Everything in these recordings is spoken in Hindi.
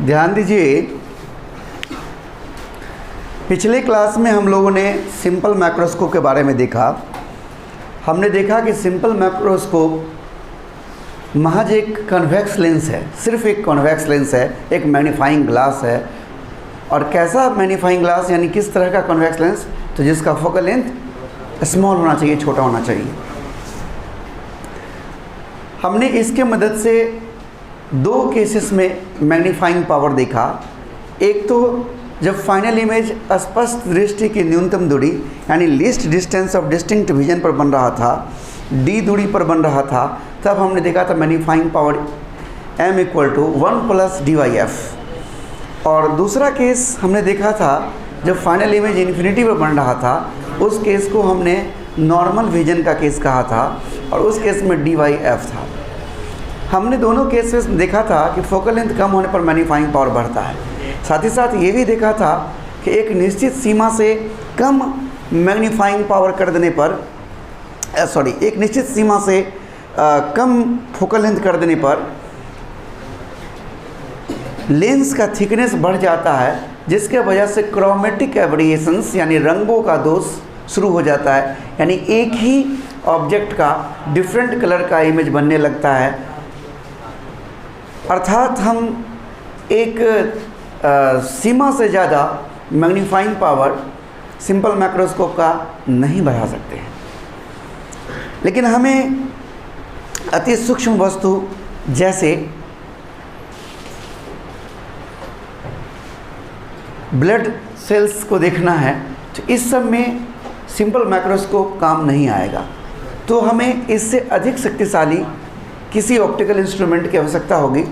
ध्यान दीजिए, पिछले क्लास में हम लोगों ने सिंपल माइक्रोस्कोप के बारे में देखा। हमने देखा कि सिंपल माइक्रोस्कोप महज एक कन्वेक्स लेंस है, सिर्फ एक कन्वेक्स लेंस है, एक मैग्नीफाइंग ग्लास है। और कैसा मैग्नीफाइंग ग्लास, यानी किस तरह का कन्वेक्स लेंस, तो जिसका फोकल लेंथ स्मॉल होना चाहिए, छोटा होना चाहिए। हमने इसके मदद से दो केसेस में मैग्नीफाइंग पावर देखा। एक तो जब फाइनल इमेज स्पष्ट दृष्टि की न्यूनतम दूरी यानी least distance of distinct vision पर बन रहा था, डी दूरी पर बन रहा था, तब हमने देखा था मैग्नीफाइंग पावर m = 1 + dy/f। और दूसरा केस हमने देखा था जब फाइनल इमेज इन्फिनिटी पर बन रहा था, उस केस को हमने नॉर्मल विजन का केस कहा था और उस केस में dy/f था। हमने दोनों केसेस में देखा था कि फोकल लेंथ कम होने पर मैग्नीफाइंग पावर बढ़ता है। साथ ही साथ ये भी देखा था कि एक निश्चित सीमा से कम मैग्नीफाइंग पावर कर देने पर एक निश्चित सीमा से कम फोकल लेंथ कर देने पर लेंस का थिकनेस बढ़ जाता है, जिसके वजह से क्रोमेटिक एवरिएशंस यानी रंगों का दोष शुरू हो जाता है। यानी एक ही ऑब्जेक्ट का डिफरेंट कलर का इमेज बनने लगता है। अर्थात हम एक सीमा से ज़्यादा मैग्नीफाइंग पावर सिंपल माइक्रोस्कोप का नहीं बढ़ा सकते हैं। लेकिन हमें अति सूक्ष्म वस्तु जैसे ब्लड सेल्स को देखना है, तो इस सब में सिंपल माइक्रोस्कोप काम नहीं आएगा। तो हमें इससे अधिक शक्तिशाली किसी ऑप्टिकल इंस्ट्रूमेंट की आवश्यकता होगी।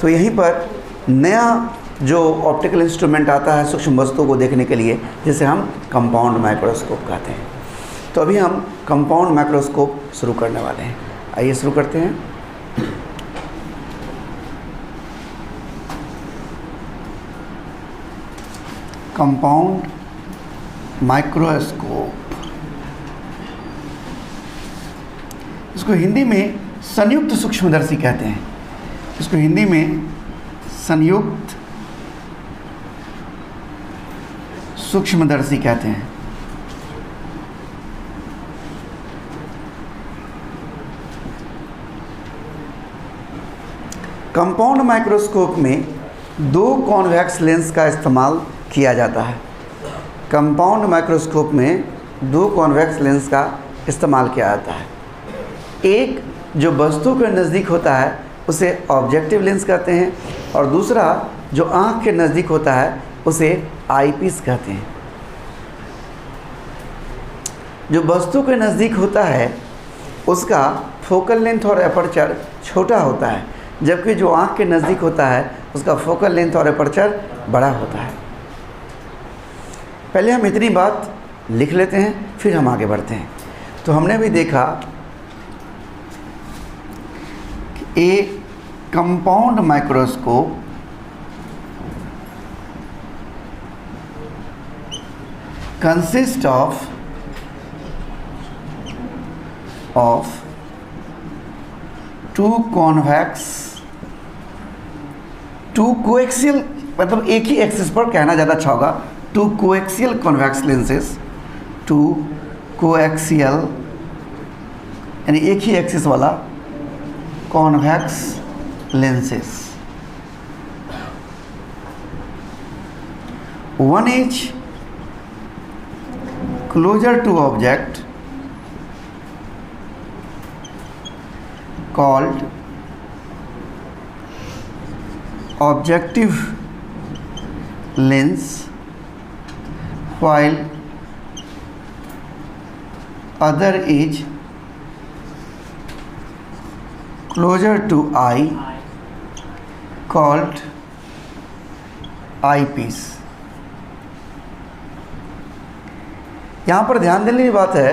तो यहीं पर नया जो ऑप्टिकल इंस्ट्रूमेंट आता है सूक्ष्म वस्तुओं को देखने के लिए, जिसे हम कंपाउंड माइक्रोस्कोप कहते हैं। तो अभी हम कंपाउंड माइक्रोस्कोप शुरू करने वाले हैं। आइए शुरू करते हैं। कंपाउंड माइक्रोस्कोप, इसको हिंदी में संयुक्त सूक्ष्मदर्शी कहते हैं। इसको हिंदी में संयुक्त सूक्ष्मदर्शी कहते हैं। कंपाउंड माइक्रोस्कोप में दो कॉन्वेक्स लेंस का इस्तेमाल किया जाता है। कंपाउंड माइक्रोस्कोप में दो कॉन्वेक्स लेंस का इस्तेमाल किया जाता है। एक जो वस्तु के नज़दीक होता है उसे ऑब्जेक्टिव लेंस कहते हैं, और दूसरा जो आँख के नज़दीक होता है उसे आईपीस कहते हैं। जो वस्तु के नज़दीक होता है उसका फोकल लेंथ और एपर्चर छोटा होता है, जबकि जो आँख के नज़दीक होता है उसका फोकल लेंथ और एपर्चर बड़ा होता है। पहले हम इतनी बात लिख लेते हैं, फिर हम आगे बढ़ते हैं। तो हमने भी देखा कि a compound microscope consist of two coaxial, मतलब एक ही एक्सिस पर कहना ज़्यादा अच्छा होगा, two coaxial convex lenses, two coaxial यानी एक ही एक्सिस वाला convex lenses. One is closer to object called objective lens, while other is closer to eye called eyepiece। यहाँ पर ध्यान देने की बात है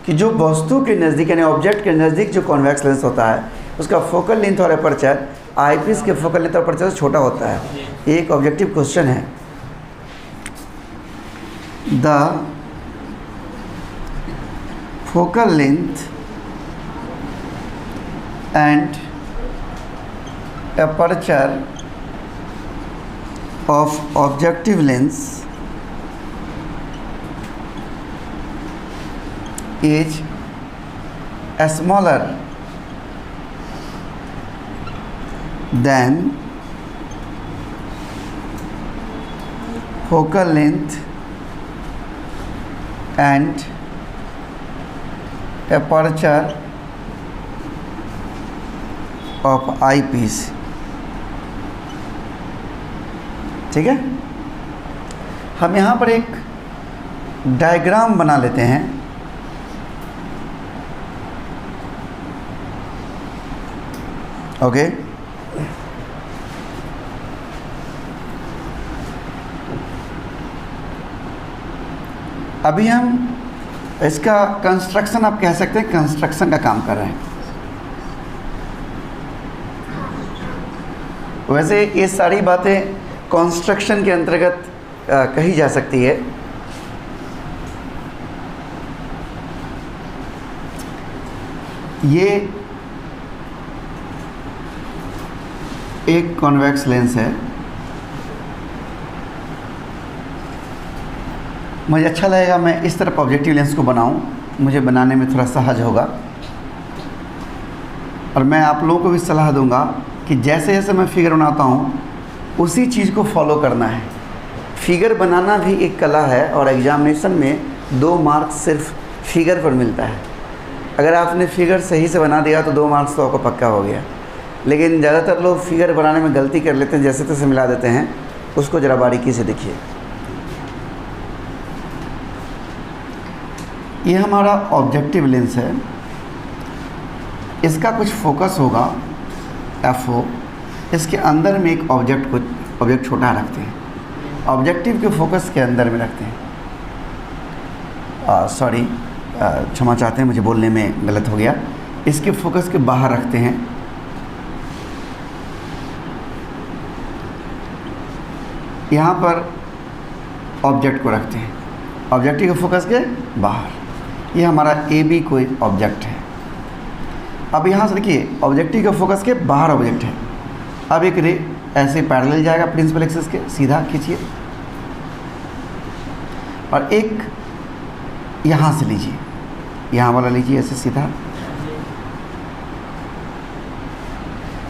कि जो वस्तु के नज़दीक यानी ऑब्जेक्ट के नज़दीक जो कॉन्वेक्स लेंस होता है उसका फोकल लेंथ और एपर्चर आईपीस के फोकल लेंथ और एपर्चर से छोटा होता है। ये एक ऑब्जेक्टिव क्वेश्चन है। The focal length and aperture of objective lens is smaller than focal length and aperture of eyepiece। ठीक है, हम यहाँ पर एक डायग्राम बना लेते हैं। ओके, अभी हम इसका कंस्ट्रक्शन, आप कह सकते हैं कंस्ट्रक्शन का काम कर रहे हैं। वैसे ये सारी बातें कंस्ट्रक्शन के अंतर्गत कही जा सकती है। ये एक कॉन्वेक्स लेंस है। मुझे अच्छा लगेगा मैं इस तरफ ऑब्जेक्टिव लेंस को बनाऊं, मुझे बनाने में थोड़ा सहज होगा। और मैं आप लोगों को भी सलाह दूंगा कि जैसे जैसे मैं फिगर बनाता हूँ उसी चीज़ को फॉलो करना है। फिगर बनाना भी एक कला है और एग्जामिनेशन में 2 मार्क्स सिर्फ फिगर पर मिलता है। अगर आपने फिगर सही से बना दिया तो 2 मार्क्स तो आपको पक्का हो गया। लेकिन ज़्यादातर लोग फिगर बनाने में गलती कर लेते हैं, जैसे तैसे मिला देते हैं। उसको ज़रा बारीकी से देखिए। ये हमारा ऑब्जेक्टिव लेंस है, इसका कुछ फोकस होगा FO। इसके अंदर में एक ऑब्जेक्ट छोटा रखते हैं, ऑब्जेक्टिव के फोकस के अंदर में रखते हैं। सॉरी, क्षमा चाहते हैं, मुझे बोलने में गलत हो गया। इसके फोकस के बाहर रखते हैं। यहाँ पर ऑब्जेक्ट को रखते हैं, ऑब्जेक्टिव के फोकस के बाहर। ये हमारा AB कोई ऑब्जेक्ट है। अब यहाँ से देखिए, ऑब्जेक्टिव के फोकस के बाहर ऑब्जेक्ट है। अब एक रे ऐसे पैरेलल जाएगा प्रिंसिपल एक्सिस के, सीधा खींचिए। और एक यहाँ से लीजिए, यहाँ वाला लीजिए ऐसे सीधा।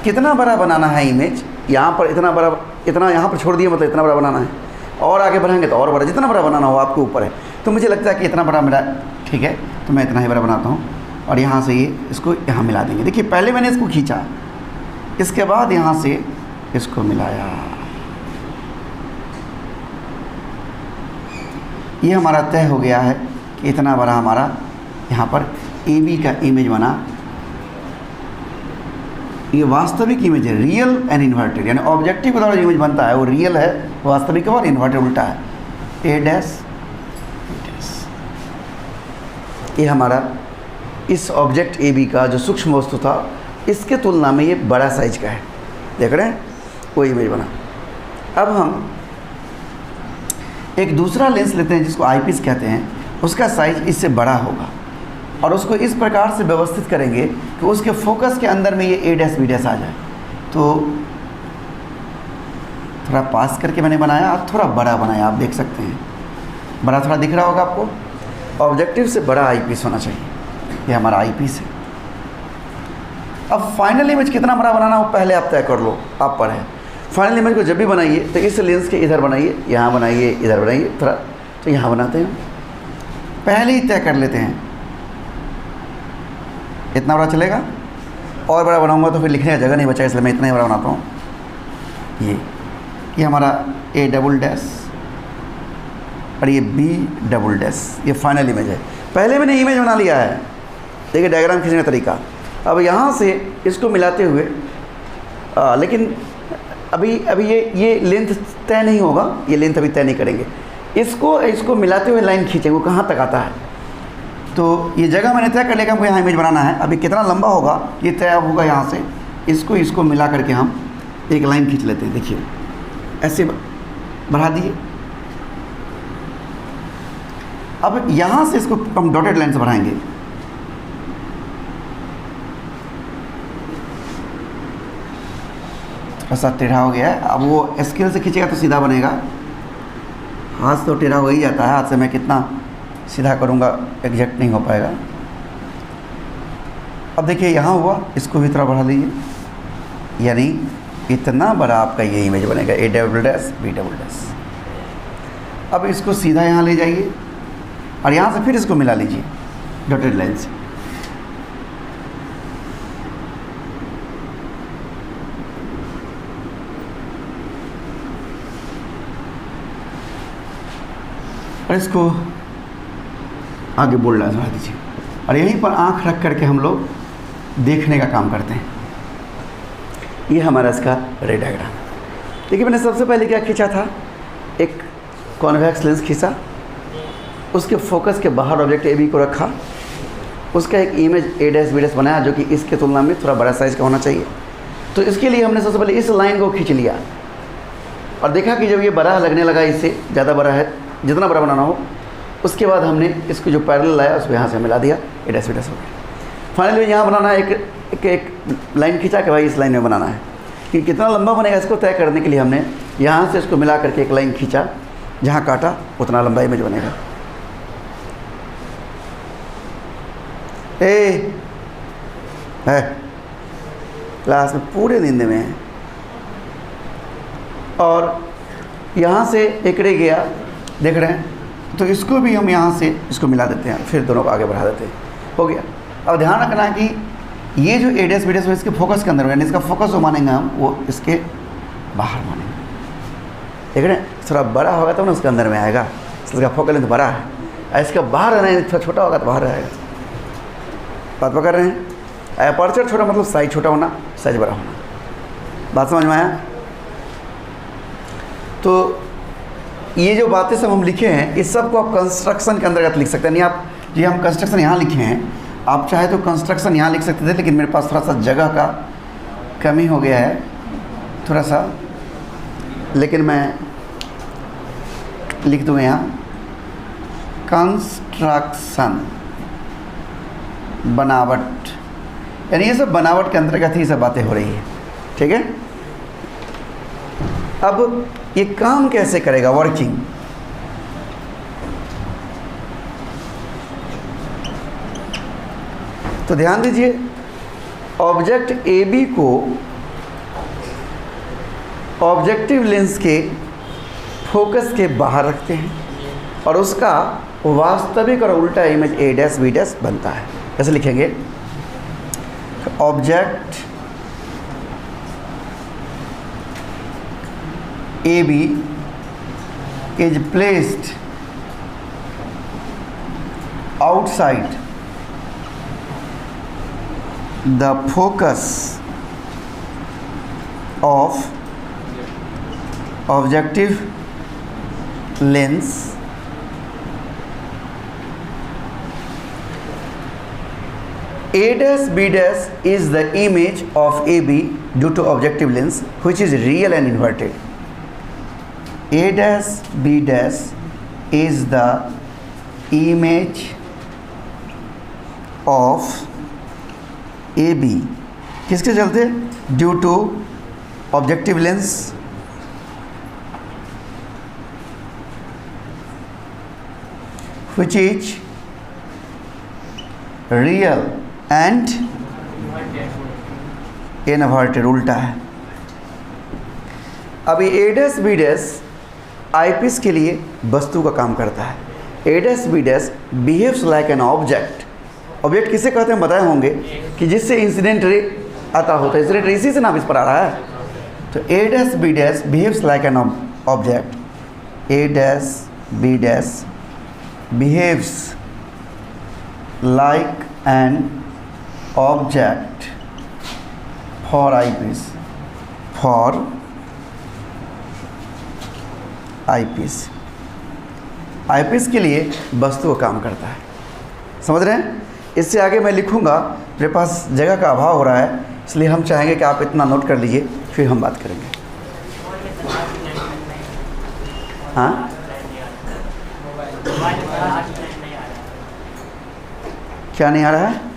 कितना बड़ा बनाना है इमेज, यहाँ पर इतना बड़ा, इतना यहाँ पर छोड़ दिए, मतलब इतना बड़ा बनाना है। और आगे बढ़ाएंगे तो और बड़ा, जितना बड़ा बनाना हो आपके ऊपर है। तो मुझे लगता है कि इतना बड़ा मेरा ठीक है, तो मैं इतना ही बड़ा बनाता हूँ। और यहाँ से ये इसको यहाँ मिला देंगे। देखिए, पहले मैंने इसको खींचा, इसके बाद यहाँ से इसको मिलाया। ये हमारा तय हो गया है कि इतना बड़ा हमारा यहाँ पर AB का इमेज बना। ये वास्तविक इमेज है, रियल एंड इन्वर्टेड। यानी ऑब्जेक्टिव के द्वारा जो इमेज बनता है वो रियल है, वास्तविक और इन्वर्टेड उल्टा है। A', ये हमारा इस ऑब्जेक्ट AB का जो सूक्ष्म वस्तु था, इसके तुलना में ये बड़ा साइज का है। देख रहे हैं, वो इमेज बना। अब हम एक दूसरा लेंस लेते हैं जिसको आईपीस कहते हैं। उसका साइज इससे बड़ा होगा और उसको इस प्रकार से व्यवस्थित करेंगे कि उसके फोकस के अंदर में ये A' B' आ जाए। तो थोड़ा पास करके मैंने बनाया और थोड़ा बड़ा बनाया, आप देख सकते हैं। बड़ा थोड़ा दिख रहा होगा आपको। ऑब्जेक्टिव से बड़ा आईपीस होना चाहिए। ये हमारा आईपीस है। अब फाइनल इमेज कितना बड़ा बनाना हो पहले आप तय कर लो, आप पर है। फाइनल इमेज को जब भी बनाइए तो इस लेंस के इधर बनाइए, यहाँ बनाइए, इधर बनाइए, थोड़ा तो यहाँ बनाते हैं। पहले ही तय कर लेते हैं इतना बड़ा चलेगा। और बड़ा बनाऊंगा तो फिर लिखने का जगह नहीं बचा, इसलिए मैं इतना ही बड़ा बनाता हूँ। ये हमारा A'' और ये B'', ये फाइनल इमेज है। पहले मैंने इमेज बना लिया है। देखिए डायग्राम खींचने का तरीका। अब यहाँ से इसको मिलाते हुए लेकिन अभी ये लेंथ तय नहीं होगा, ये लेंथ अभी तय नहीं करेंगे। इसको मिलाते हुए लाइन खींचेंगे, वो कहाँ तक आता है। तो ये जगह मैंने तय कर लिया कि हमको यहाँ इमेज बनाना है। अभी कितना लंबा होगा ये तय होगा। यहाँ से इसको मिला करके हम एक लाइन खींच लेते हैं। देखिए ऐसे बढ़ा दिए। अब यहाँ से इसको हम डॉटेड लाइन से बढ़ाएंगे। थोड़ा सा टेढ़ा हो गया है। अब वो स्केल से खींचेगा तो सीधा बनेगा, हाथ तो टेढ़ा हो ही जाता है, हाथ से मैं कितना सीधा करूँगा एग्जैक्ट नहीं हो पाएगा। अब देखिए यहाँ हुआ, इसको भी थोड़ा बढ़ा लीजिए, यानी इतना बड़ा आपका ये इमेज बनेगा, A double dash B double dash. अब इसको सीधा यहाँ ले जाइए और यहाँ से फिर इसको मिला लीजिए डॉटेड लाइन से। और इसको आगे बोल्ड लगा दीजिए और यहीं पर आंख रख करके हम लोग देखने का काम करते हैं। ये हमारा इसका रे डायग्राम। देखिए मैंने सबसे पहले क्या खींचा था, एक कॉन्वेक्स लेंस खींचा, उसके फोकस के बाहर ऑब्जेक्ट AB को रखा, उसका एक image A dash B dash बनाया जो कि इसके तुलना में थोड़ा बड़ा साइज़ का होना चाहिए। तो इसके लिए हमने सबसे पहले इस लाइन को खींच लिया और देखा कि जब ये बड़ा लगने लगा, इससे ज़्यादा बड़ा है, जितना बड़ा बनाना हो, उसके बाद हमने इसको जो पैरेलल लाया उसको यहाँ से मिला दिया, A डैश B डैश हो गया। फाइनली यहाँ बनाना है एक लाइन खींचा कि भाई इस लाइन में बनाना है, कि कितना लंबा बनेगा इसको तय करने के लिए हमने यहाँ से इसको मिला करके एक लाइन खींचा, जहाँ काटा उतना लंबा इमेज बनेगा। है क्लास में पूरे नींद में है। और यहाँ से एक रह गया, देख रहे हैं, तो इसको भी हम यहाँ से इसको मिला देते हैं, फिर दोनों को आगे बढ़ा देते हैं, हो गया। अब ध्यान रखना है कि ये जो A डैश B डैश इसके फोकस के अंदर, यानी इसका फोकस जो मानेंगे हम वो इसके बाहर मानेंगे, देख रहे हैं। थोड़ा बड़ा होगा तब ना उसके अंदर में आएगा, इसका फोकल लेंथ बड़ा है, और इसका बाहर रहना है, थोड़ा छोटा होगा तो बाहर आएगा। बात पकड़ रहे हैं। अपर्चर छोटा मतलब साइज छोटा होना, साइज बड़ा होना। बात समझ में आया? तो ये जो बातें सब हम लिखे हैं, इस सब को आप कंस्ट्रक्शन के अंतर्गत लिख सकते हैं। नहीं आप जी हम कंस्ट्रक्शन यहाँ लिखे हैं, आप चाहे तो कंस्ट्रक्शन यहाँ लिख सकते थे, लेकिन मेरे पास थोड़ा सा जगह का कमी हो गया है थोड़ा सा, लेकिन मैं लिख दूँगा यहाँ कंस्ट्रक्शन, बनावट, यानी ये सब बनावट के अंतर्गत ही सब बातें हो रही है, ठीक है। अब ये काम कैसे करेगा, वर्किंग। तो ध्यान दीजिए, ऑब्जेक्ट AB को ऑब्जेक्टिव लेंस के फोकस के बाहर रखते हैं और उसका वास्तविक और उल्टा image A dash B dash बनता है। कैसे लिखेंगे, object AB is placed outside the focus of objective lens A dash B dash is the image of AB due to objective lens which is real and inverted. A dash B dash is the image of AB किसके चलते, due to objective lens which is real and inverted, उल्टा है। अभी A dash B dash eyepiece के लिए वस्तु का काम करता है। A dash B dash behaves like an object. Object किसे कहते हैं बताए होंगे कि जिससे इंसिडेंट रे आता होता है, इंसिडेंट रे इसी से नाम इस पर आ रहा है। तो A dash B dash behaves like an object, A dash B dash behaves like an object for eyepiece, for eyepiece. Eyepiece के लिए वस्तु का काम करता है, समझ रहे हैं। इससे आगे मैं लिखूंगा, मेरे पास जगह का अभाव हो रहा है, इसलिए हम चाहेंगे कि आप इतना नोट कर लीजिए, फिर हम बात करेंगे। हाँ क्या नहीं आ रहा है?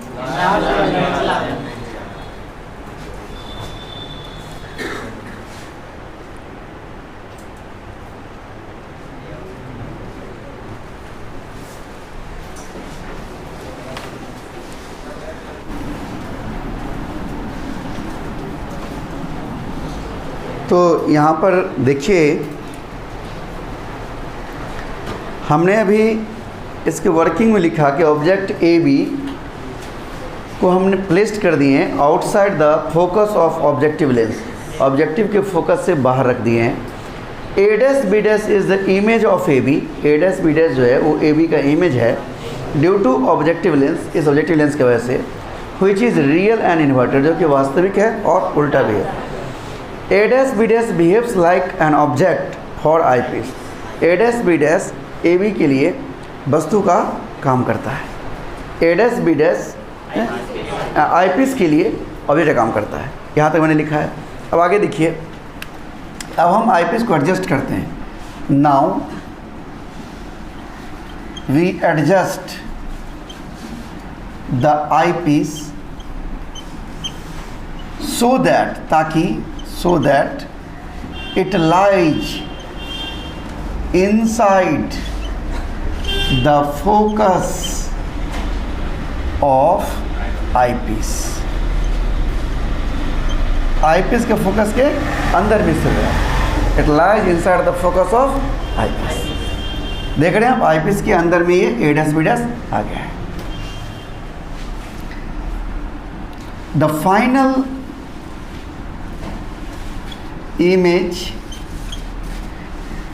तो यहाँ पर देखिए, हमने अभी इसके वर्किंग में लिखा कि ऑब्जेक्ट ए बी को हमने प्लेस्ड कर दिए हैं outside the focus of objective lens, objective के फोकस से बाहर रख दिए हैं। A dash B dash is the image of A B, A dash B dash जो है वो ए बी का इमेज है ड्यू टू ऑब्जेक्टिव लेंस, इस ऑब्जेक्टिव लेंस की वजह से, which is real and inverted, जो कि वास्तविक है और उल्टा भी है। A dash B dash behaves like an object for eyepiece, A dash B dash A B के लिए वस्तु का काम करता है, A dash B dash eyepiece के लिए ऑब्जेक्ट का काम करता है। यहाँ तक मैंने लिखा है। अब आगे देखिए, अब हम आई पीस को एडजस्ट करते हैं। Now we adjust the eyepiece so that, ताकि so that it lies inside the focus of eyepiece, eyepiece के फोकस के अंदर भी से है। It lies inside the focus of eyepiece. देख रहे हैं आप, आई पीस के अंदर में ये ए डैश बी डैश आ गया है। The final image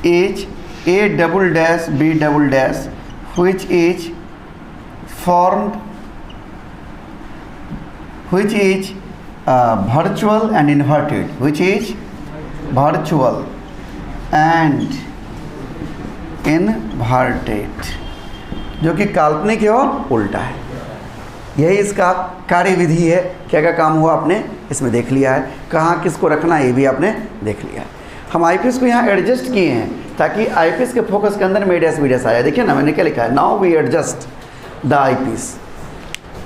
is A double dash B double dash which is formed, which is virtual and inverted, which is virtual and inverted, जो कि काल्पनिक है और उल्टा है। यही इसका कार्य विधि है। क्या क्या काम हुआ आपने इसमें देख लिया है, कहाँ किसको रखना है ये भी आपने देख लिया है। हम आईपीएस को यहाँ एडजस्ट किए हैं ताकि आईपीएस के फोकस के अंदर में ए डैश बी डैश आया। देखिए ना, मैंने क्या लिखा है, now we adjust the eyepiece,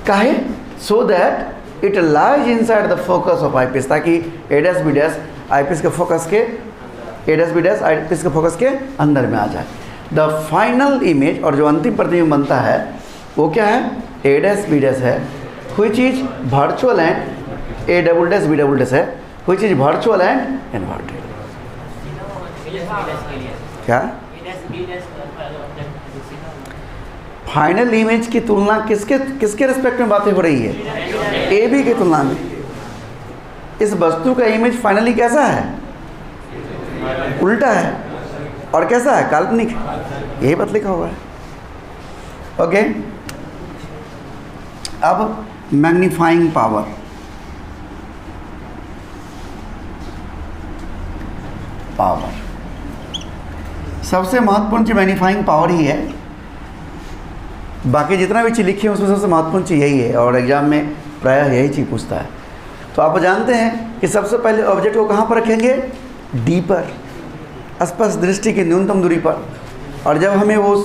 काहे, so that it lies inside the focus of eyepiece, ताकि A dash B dash eyepiece के फोकस के, A dash B dash eyepiece के फोकस के अंदर में आ जाए। द फाइनल इमेज, और जो अंतिम प्रतिबिंब बनता है वो क्या है, ए डैश बी डैश है, which is virtual and A double dash B double dash है, which is virtual and inverted. क्या फाइनल इमेज की तुलना किसके किसके रिस्पेक्ट में बातें हो रही है, ए बी की तुलना में। इस वस्तु का इमेज फाइनली कैसा है, उल्टा है, और कैसा है, काल्पनिक है। यही बात लिखा हुआ है। ओके, अब मैग्नीफाइंग पावर, सबसे महत्वपूर्ण चीज़ मैग्नीफाइंग पावर ही है। बाकी जितना भी चीज़ लिखी है उसमें सबसे महत्वपूर्ण चीज़ यही है, और एग्जाम में प्रायः यही चीज़ पूछता है। तो आप जानते हैं कि सबसे पहले ऑब्जेक्ट को कहाँ पर रखेंगे, डी पर, स्पष्ट दृष्टि की न्यूनतम दूरी पर। और जब हमें वो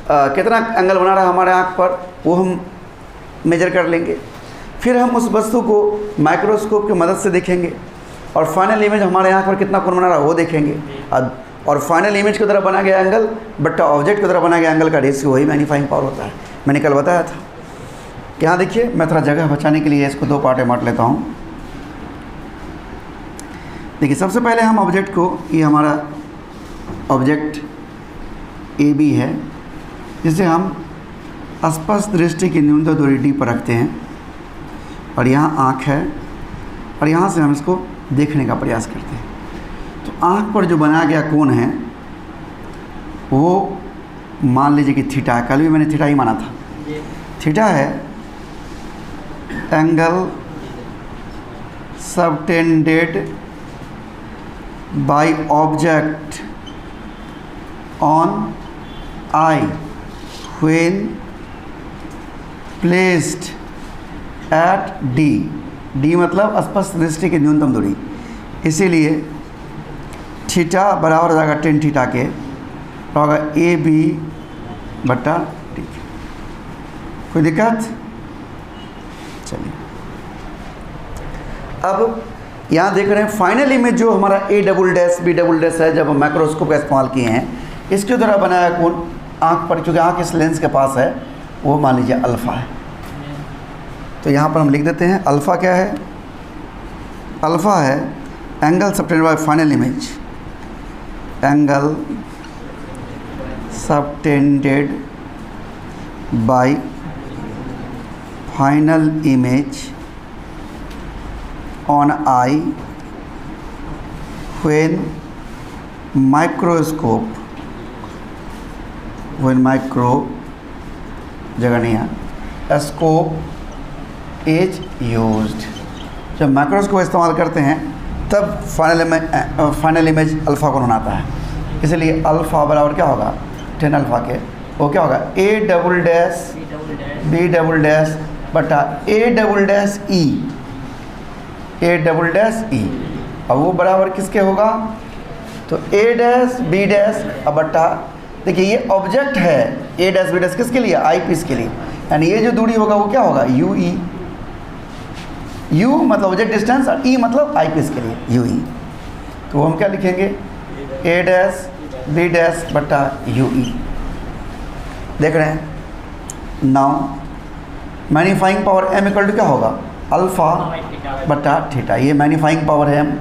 कितना एंगल बना रहा है हमारे आँख पर, वो हम मेजर कर लेंगे। फिर हम उस वस्तु को माइक्रोस्कोप की मदद से देखेंगे, और फाइनल इमेज हमारे आँख पर कितना कोण बना रहा है वो देखेंगे। और फाइनल इमेज की तरफ बना गया एंगल बट ऑब्जेक्ट की तरफ बना गया एंगल का रेशियो, वही मैग्नीफाइंग पावर होता है। मैंने कल बताया था। यहाँ देखिए, मैं थोड़ा जगह बचाने के लिए इसको दो पार्ट में बांट लेता हूँ। देखिए, सबसे पहले हम ऑब्जेक्ट को, ये हमारा ऑब्जेक्ट ए बी है, जिसे हम स्पष्ट दृष्टि की न्यूनतम दूरी डी पर रखते हैं, और यहाँ आँख है, और यहाँ से हम इसको देखने का प्रयास करते हैं। तो आँख पर जो बना गया कोण है वो मान लीजिए कि थीटा है। कल भी मैंने थीटा ही माना था। थीटा है angle subtended by object on I when placed at D. D मतलब स्पष्ट दृष्टि की न्यूनतम दूरी, इसीलिए थीटा बराबर हो जाएगा टेन थीटा के, होगा ए बी बट्टा डी। कोई दिक्कत? चलिए, अब यहाँ देख रहे हैं फाइनल इमेज जो हमारा A double dash B double dash है, जब हम माइक्रोस्कोप का इस्तेमाल किए हैं, इसके द्वारा बनाया कोण आँख पर, क्योंकि आँख इस लेंस के पास है, वो मान लीजिए अल्फ़ा है। तो यहाँ पर हम लिख देते हैं अल्फ़ा क्या है, अल्फ़ा है angle subtended bye final image, angle subtended bye final image on I when microscope, when micro जगह नहीं है, स्कोप इज यूज्ड। जब माइक्रोस्कोप इस्तेमाल करते हैं तब फाइनल इमेज अल्फ़ा कोण बनाता है, इसलिए अल्फ़ा बराबर क्या होगा 10 अल्फ़ा के, वो क्या होगा A double dash B double dash बटा A double dash E, A double dash E। अब वो बराबर किसके होगा, तो A डैश B डैश अब बटा, देखिए ये ऑब्जेक्ट है A डैश B डैश किसके लिए, आई पीस के लिए, यानी ये जो दूरी होगा वो क्या होगा यू ई, U मतलब ऑब्जेक्ट डिस्टेंस और E मतलब आई पीस के लिए यू ई। तो हम क्या लिखेंगे A डैश B डैश बटा यू ई। देख रहे हैं now magnifying power M equal to क्या होगा अल्फ़ा बटा थीटा, ये मैग्नीफाइंग पावर है M,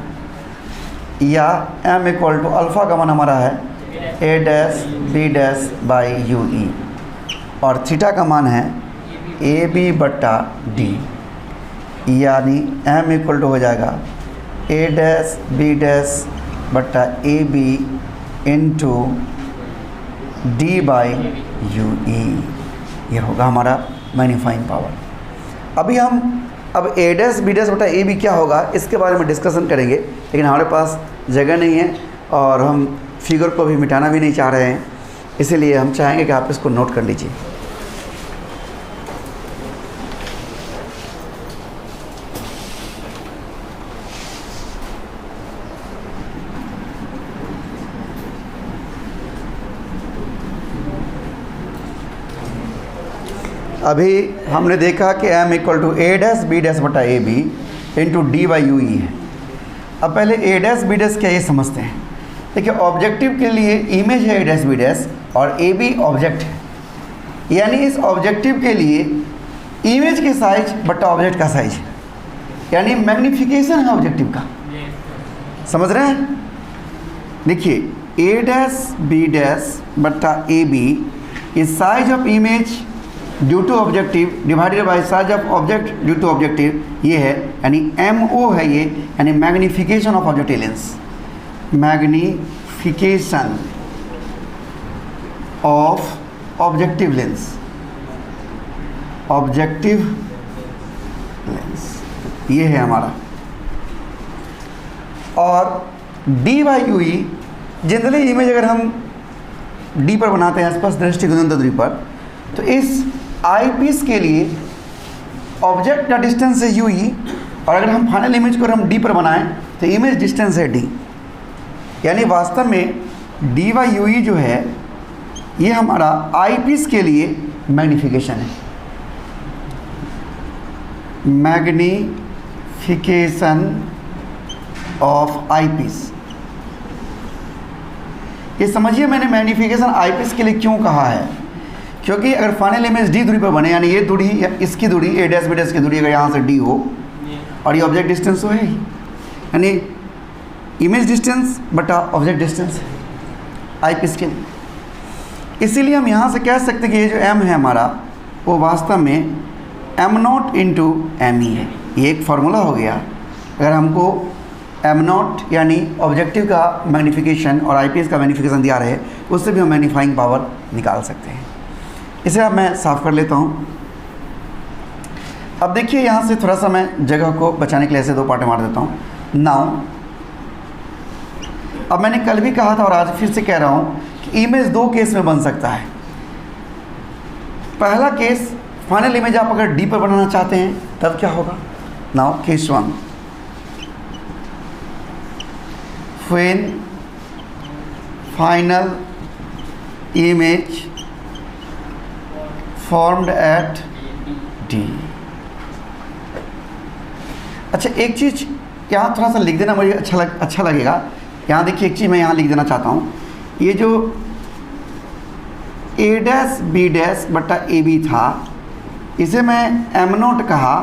या M इक्वल टू अल्फ़ा का मान हमारा है A dash B dash by U E, और थीटा का मान है ए बी बटा डी, यानी M इक्वल टू हो जाएगा A डैश B डैश बटा A B into D by U ई, ये होगा हमारा मैग्नीफाइंग पावर। अभी हम अब A डैश B डैश बटा ए बी क्या होगा इसके बारे में डिस्कशन करेंगे, लेकिन हमारे पास जगह नहीं है और हम फिगर को भी मिटाना भी नहीं चाह रहे हैं, इसीलिए हम चाहेंगे कि आप इसको नोट कर लीजिए। अभी हमने देखा कि M equal to A dash B dash बटा A B into D by U E है। अब पहले A डैश B डैश क्या ये समझते हैं। देखिए ऑब्जेक्टिव के लिए इमेज है A डैश B डैश और ए बी ऑब्जेक्ट है, यानी इस ऑब्जेक्टिव के लिए इमेज के साइज बटा ऑब्जेक्ट का साइज है, यानी मैग्नीफिकेशन है ऑब्जेक्टिव का, समझ रहे हैं। देखिए A डैश B डैश बटा A B is size of image due to objective divided by size of object due to objective, ये है यानी MO है ये, यानी magnification of objective lens, magnification of objective lens, objective lens ये है हमारा। और D by U E, generally image अगर हम डी पर बनाते हैं स्पष्ट दृष्टि दूरी पर, तो इस आई पीस के लिए ऑब्जेक्ट का डिस्टेंस है यू ई, और अगर हम फाइनल इमेज को हम डी पर बनाएं तो इमेज डिस्टेंस है डी, यानी वास्तव में डी बाई यू ई जो है ये हमारा आई पीस के लिए मैग्नीफिकेशन है, मैग्नीफिकेशन ऑफ आई पीस। ये समझिए मैंने मैग्नीफिकेशन आई पीस के लिए क्यों कहा है, क्योंकि अगर फाइनल इमेज डी दूरी पर बने, यानी ये दूरी या इसकी दूरी A डैश B डैश की दूरी अगर यहाँ से D हो और ये ऑब्जेक्ट डिस्टेंस हो है, यानी इमेज डिस्टेंस बटा ऑब्जेक्ट डिस्टेंस आई पीस के लिए। इसीलिए हम यहाँ से कह सकते हैं कि ये जो M है हमारा वो वास्तव में M0 इंटू ME है, ये एक फार्मूला हो गया। अगर हमको M0 यानी ऑब्जेक्टिव का मैग्नीफिकेशन और आई पीस का मैग्नीफिकेशन दिया रहे, उससे भी हम मैग्नीफाइंग पावर निकाल सकते हैं। इसे अब मैं साफ़ कर लेता हूँ। अब देखिए यहाँ से थोड़ा सा मैं जगह को बचाने के लिए ऐसे दो पार्ट मार देता हूँ। नाउ अब मैंने कल भी कहा था और आज फिर से कह रहा हूँ कि इमेज दो केस में बन सकता है। पहला केस, फाइनल इमेज आप अगर डी पर बनाना चाहते हैं तब क्या होगा। Now case 1, when final image formed eight D. अच्छा एक चीज़ यहाँ थोड़ा सा लिख देना, मुझे अच्छा लगेगा। यहाँ देखिए एक चीज़ मैं यहाँ लिख देना चाहता हूँ, ये जो A डैश B डैश बटा ए बी था, इसे मैं M0 कहा,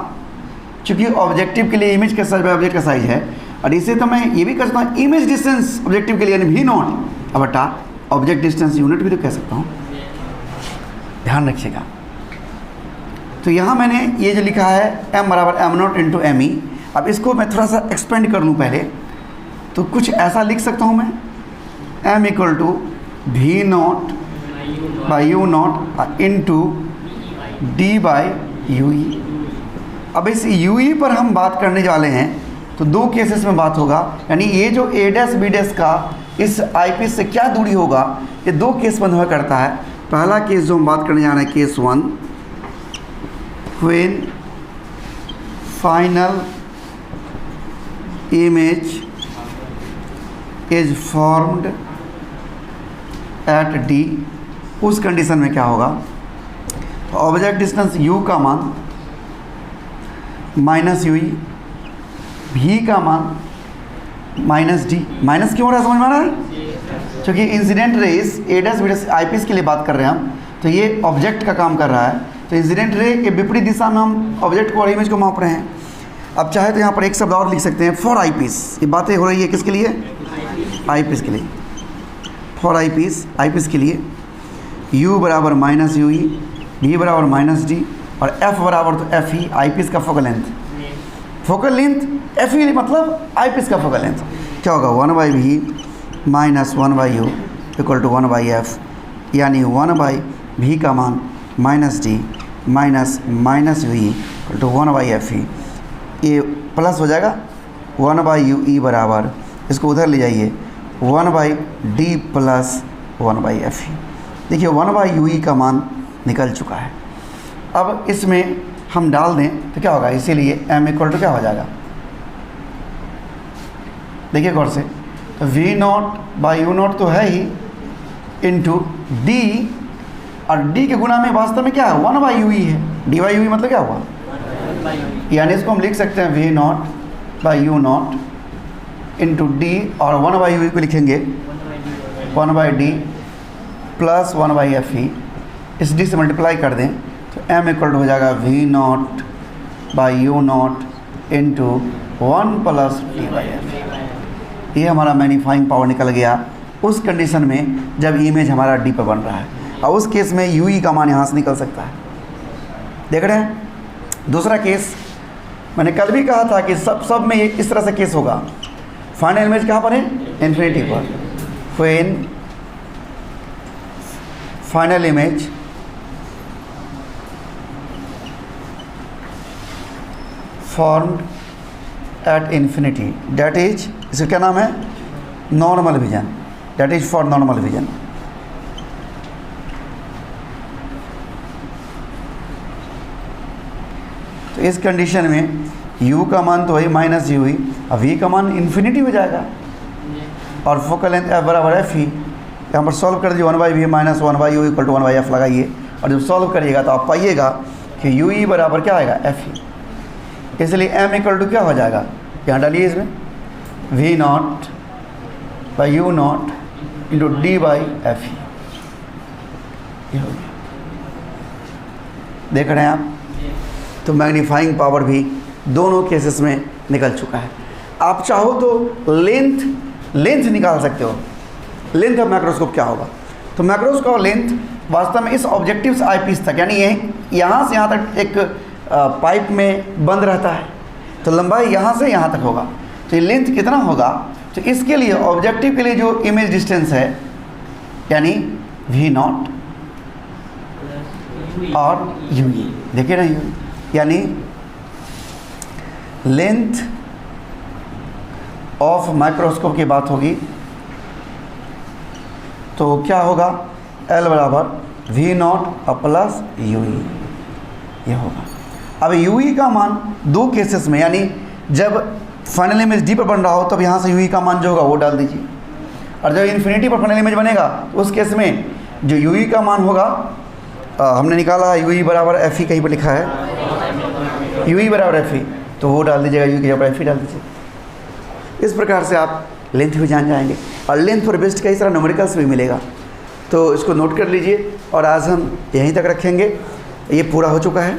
चूँकि ऑब्जेक्टिव के लिए इमेज का साइज बाय ऑब्जेक्ट का साइज है, और इसे तो मैं ये भी कर सकता हूँ इमेज डिस्टेंस ऑब्जेक्टिव के लिए, यानी वी नॉट अब बटा ऑब्जेक्ट डिस्टेंस यूनिट भी तो कह सकता हूँ, ध्यान रखिएगा। तो यहाँ मैंने ये जो लिखा है m बराबर M not into M E, अब इसको मैं थोड़ा सा एक्सपेंड कर लूँ पहले, तो कुछ ऐसा लिख सकता हूँ मैं m equal to V not by U not into D by U E. अब इस यू ई पर हम बात करने वाले हैं, तो दो केसेस में बात होगा, यानी ये जो ए डैश बी डैश का इस आई पी से क्या दूरी होगा, ये दो केस में हुआ करता है। पहला केस जो हम बात करने जा रहे हैं, case 1, when final image is formed at D, उस कंडीशन में क्या होगा, ऑब्जेक्ट डिस्टेंस u का मान माइनस यू ई, भी का मान माइनस डी। माइनस क्यों हो रहा है, समझ में आ रहा है? क्योंकि incident rays A dash B dash eyepiece के लिए बात कर रहे हैं हम, तो ये ऑब्जेक्ट का काम कर रहा है, तो इंसिडेंट रे के विपरीत दिशा में हम ऑब्जेक्ट को और इमेज को माप रहे हैं। अब चाहे तो यहाँ पर एक शब्द और लिख सकते हैं, फॉर आई पीस। ये बातें हो रही है किसके लिए, आई पीस के लिए, फॉर आई पीस के लिए u बराबर माइनस यू ई, भी बराबर माइनस डी, और f बराबर तो एफ ई, आई पीस का फोकल लेंथ एफ ई मतलब आई पीस का फोकल लेंथ क्या होगा, 1 by V minus 1 by U equal to 1 by F, यानी 1 बाई वी का मान minus D minus minus U E equal to 1 by F E. ये प्लस हो जाएगा 1 बाई यू ई बराबर, इसको उधर ले जाइए, 1 by D plus 1 by F ई। देखिए 1 बाई यू ई का मान निकल चुका है। अब इसमें हम डाल दें तो क्या होगा, इसीलिए m इक्वल टू क्या हो जाएगा, देखिए गौर से, तो V not by U not तो है ही, इंटू डी, और डी के गुना में वास्तव में क्या है 1 बाई यू ई है, डी बाई यू ई मतलब क्या हुआ, यानी इसको हम लिख सकते हैं V not by U not into D, और 1 बाई यू ई को लिखेंगे 1 by D plus 1 by F E, इस डी से मल्टीप्लाई कर दें तो m इक्वल हो जाएगा V not by U not into 1 plus D by F. ये हमारा मैग्नीफाइंग पावर निकल गया उस कंडीशन में जब इमेज हमारा डी पर बन रहा है, और उस केस में यू ई का मान यहाँ से निकल सकता है। देख रहे हैं, दूसरा केस मैंने कल भी कहा था कि सब में ये इस तरह से केस होगा। फाइनल इमेज कहाँ पर है, इन्फिनिटी पर। When final image formed at infinity, that is, इसका क्या नाम है, normal vision, that is for normal vision. तो इस कंडीशन में u का मान तो वही माइनस यू ही, अब v का मान इन्फिनिटी हो जाएगा, और फोकल लेंथ f बराबर एफ ही। यहाँ पर सॉल्व कर दीजिए, 1 by V minus 1 by U equal to 1 by F लगाइए, और जब सॉल्व करिएगा तो आप पाइएगा कि यू ई बराबर क्या आएगा, एफ ही। इसलिए m इक्वल टू क्या हो जाएगा, यहाँ डालिए इसमें V not by U not into D by F ही। ये हो गया, देख रहे हैं आप। तो मैग्नीफाइंग पावर भी दोनों केसेस में निकल चुका है। आप चाहो तो लेंथ निकाल सकते हो, लेंथ ऑफ माइक्रोस्कोप क्या होगा, तो माइक्रोस्कोप लेंथ वास्तव में इस ऑब्जेक्टिव से आई पीस तक, यानी यहाँ से यहाँ तक एक पाइप में बंद रहता है, तो लंबाई यहाँ से यहाँ तक होगा। तो ये लेंथ कितना होगा, तो इसके लिए ऑब्जेक्टिव के लिए जो इमेज डिस्टेंस है, यानी वी नॉट और यू ई, देखिए ना, यानी लेंथ ऑफ माइक्रोस्कोप की बात होगी तो क्या होगा, L बराबर वी नॉट और प्लस यू ई, ये होगा। अब यू ई का मान दो केसेस में, यानी जब फाइनल इमेज डी पर बन रहा हो तब यहाँ से यू ई का मान जो होगा वो डाल दीजिए, और जब इन्फिनिटी पर फाइनल इमेज बनेगा तो उस केस में जो यू ई का मान होगा, हमने निकाला यू ई बराबर एफ ई, कहीं पर लिखा है यू ई बराबर एफ ई, तो वो डाल दीजिएगा, यू की जगह एफ ई डाल दीजिए। इस प्रकार से आप लेंथ भी जान जाएंगे, और लेंथ पर बेस्ड कई सारा न्यूमेरिकल्स भी मिलेगा, तो इसको नोट कर लीजिए। और आज हम यहीं तक रखेंगे, ये पूरा हो चुका है।